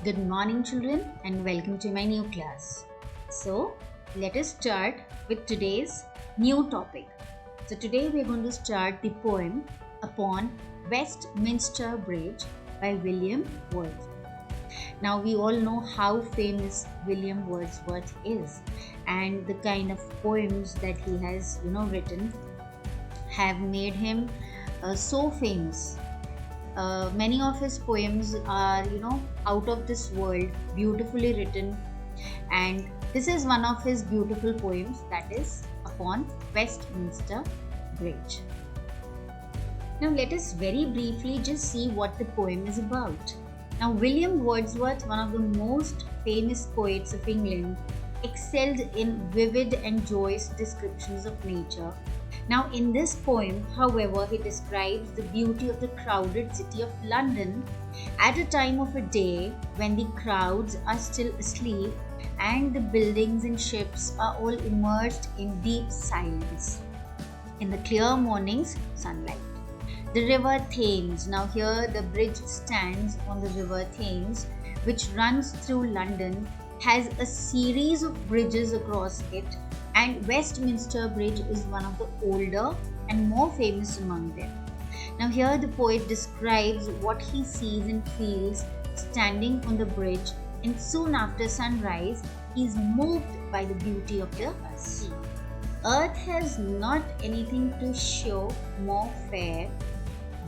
Good morning, children, and welcome to my new class. So, let us start with today's new topic. So, today we are going to start the poem Upon Westminster Bridge by William Wordsworth. Now, we all know how famous William Wordsworth is, and the kind of poems that he has, written have made him so famous. Many of his poems are, out of this world, beautifully written, and this is one of his beautiful poems, that is Upon Westminster Bridge. Now, let us very briefly just see what the poem is about. Now, William Wordsworth, one of the most famous poets of England, excelled in vivid and joyous descriptions of nature. Now, in this poem, however, he describes the beauty of the crowded city of London at a time of a day when the crowds are still asleep and the buildings and ships are all immersed in deep silence in the clear morning's sunlight. The river Thames. Now, here the bridge stands on the river Thames, which runs through London, has a series of bridges across it, and Westminster Bridge is one of the older and more famous among them. Now, here the poet describes what he sees and feels standing on the bridge, and soon after sunrise, he is moved by the beauty of the sea. Earth has not anything to show more fair.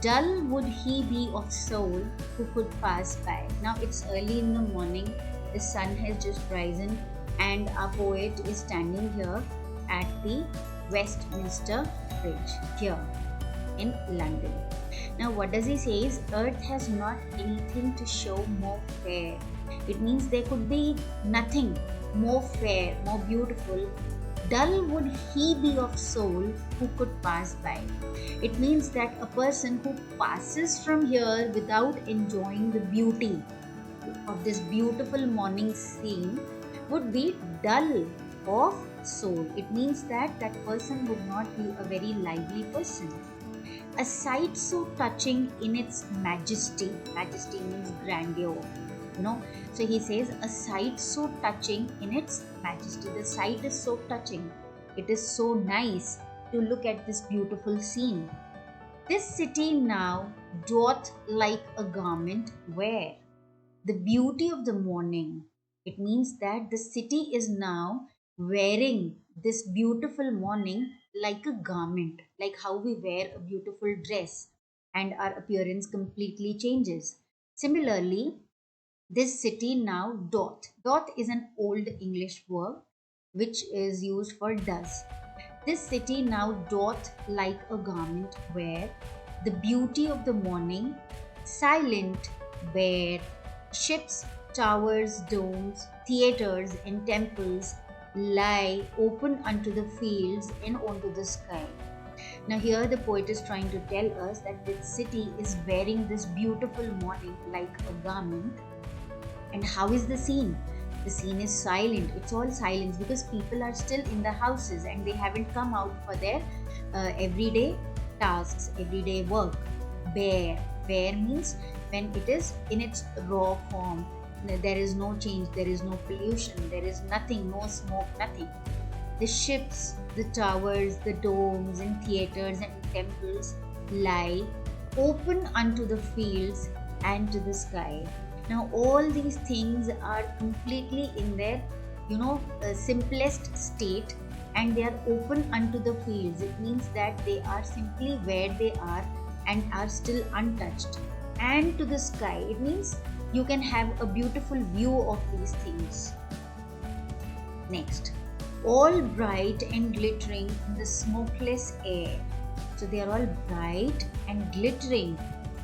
Dull would he be of soul who could pass by. Now it's early in the morning, the sun has just risen, and our poet is standing here at the Westminster Bridge here in London. Now what does he say is, earth has not anything to show more fair. It means there could be nothing more fair, more beautiful. Dull would he be of soul who could pass by. It means that a person who passes from here without enjoying the beauty of this beautiful morning scene would be dull of soul. It means that that person would not be a very lively person. A sight so touching in its majesty means grandeur, so he says, a sight so touching in its majesty. The sight is so touching, it is so nice to look at this beautiful scene. This city now doth like a garment wear the beauty of the morning. It means that the city is now wearing this beautiful morning like a garment, like how we wear a beautiful dress and our appearance completely changes. Similarly, this city now doth. Doth is an old English verb which is used for does. This city now doth like a garment wear the beauty of the morning, silent, bare, ships, towers, domes, theatres, and temples lie open unto the fields and onto the sky. Now, here the poet is trying to tell us that this city is wearing this beautiful morning like a garment. And how is the scene? The scene is silent. It's all silence because people are still in the houses and they haven't come out for their everyday tasks, everyday work. Bare. Bare means when it is in its raw form. There is no change, there is no pollution, there is nothing, no smoke, nothing. The ships, the towers, the domes and theatres and temples lie open unto the fields and to the sky. Now all these things are completely in their simplest state, and they are open unto the fields. It means that they are simply where they are and are still untouched. And to the sky, it means you can have a beautiful view of these things. Next, all bright and glittering in the smokeless air. So they are all bright and glittering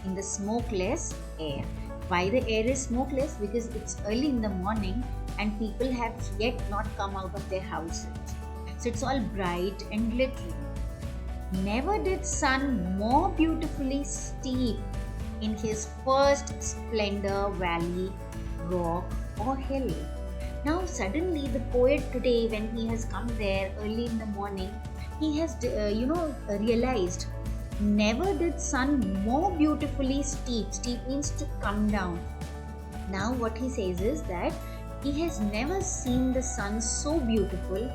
in the smokeless air. Why the air is smokeless? Because it's early in the morning and people have yet not come out of their houses. So it's all bright and glittering. Never did sun more beautifully steep in his first splendor valley, rock or hill. Now suddenly the poet today, when he has come there early in the morning, he has realized never did sun more beautifully steep. Steep means to come down. Now what he says is that he has never seen the sun so beautiful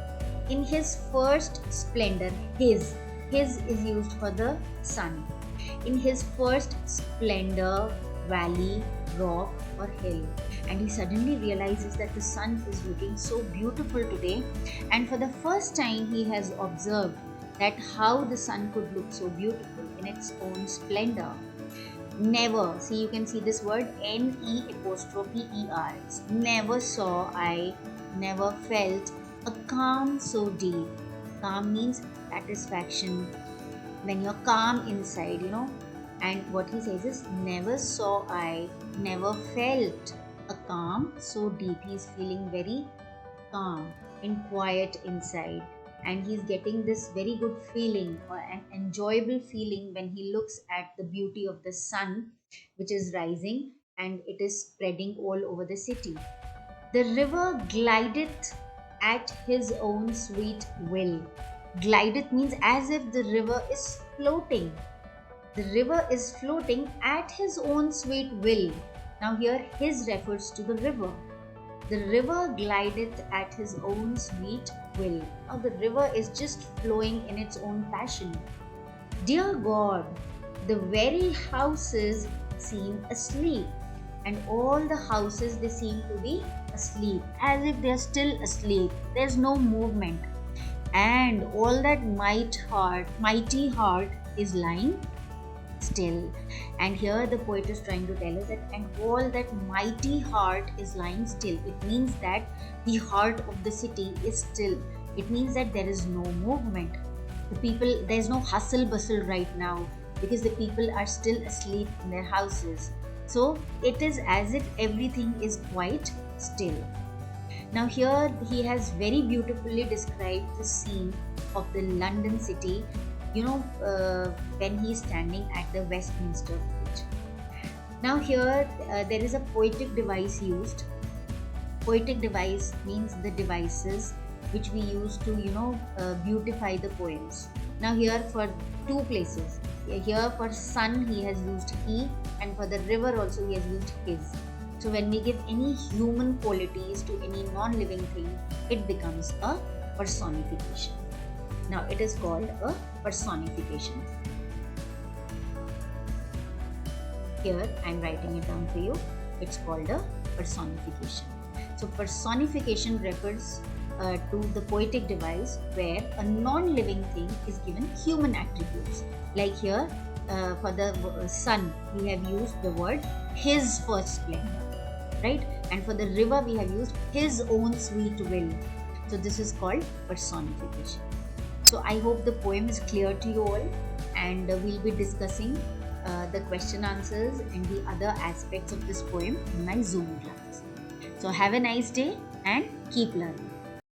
in his first splendor. His is used for the sun. In his first splendor, valley, rock or hill. And he suddenly realizes that the sun is looking so beautiful today, and for the first time he has observed that how the sun could look so beautiful in its own splendor. Never, see, you can see this word NE''ER. Never saw I, never felt a calm so deep. Calm means satisfaction, when you're calm inside, And what he says is, never saw I, never felt a calm so deep. He's feeling very calm and quiet inside, and he's getting this very good feeling or an enjoyable feeling when he looks at the beauty of the sun, which is rising and it is spreading all over the city. The river glideth at his own sweet will. Glideth means as if the river is floating. The river is floating at his own sweet will. Now here his refers to the river. The river glideth at his own sweet will. Now the river is just flowing in its own passion. Dear God, the very houses seem asleep, and all the houses, they seem to be asleep, as if they are still asleep. There's no movement, and all that mighty heart is lying still. And here the poet is trying to tell us that, and all that mighty heart is lying still. It means that the heart of the city is still. It means that there is no movement. There's no hustle bustle right now, because the people are still asleep in their houses. So it is as if everything is quite still. Now here he has very beautifully described the scene of the London city, when he is standing at the Westminster Bridge. Now here there is a poetic device used. Poetic device means the devices which we use to beautify the poems. Now here for two places, here for sun he has used he, and for the river also he has used his. So when we give any human qualities to any non-living thing, it becomes a personification. Now it is called a personification. Here I am writing it down for you. It's called a personification. So personification refers to the poetic device where a non-living thing is given human attributes. Like here for the sun we have used the word his first splendor, right? And for the river we have used his own sweet will. So this is called personification. So I hope the poem is clear to you all, and we'll be discussing the question answers and the other aspects of this poem in my Zoom class. So have a nice day and keep learning.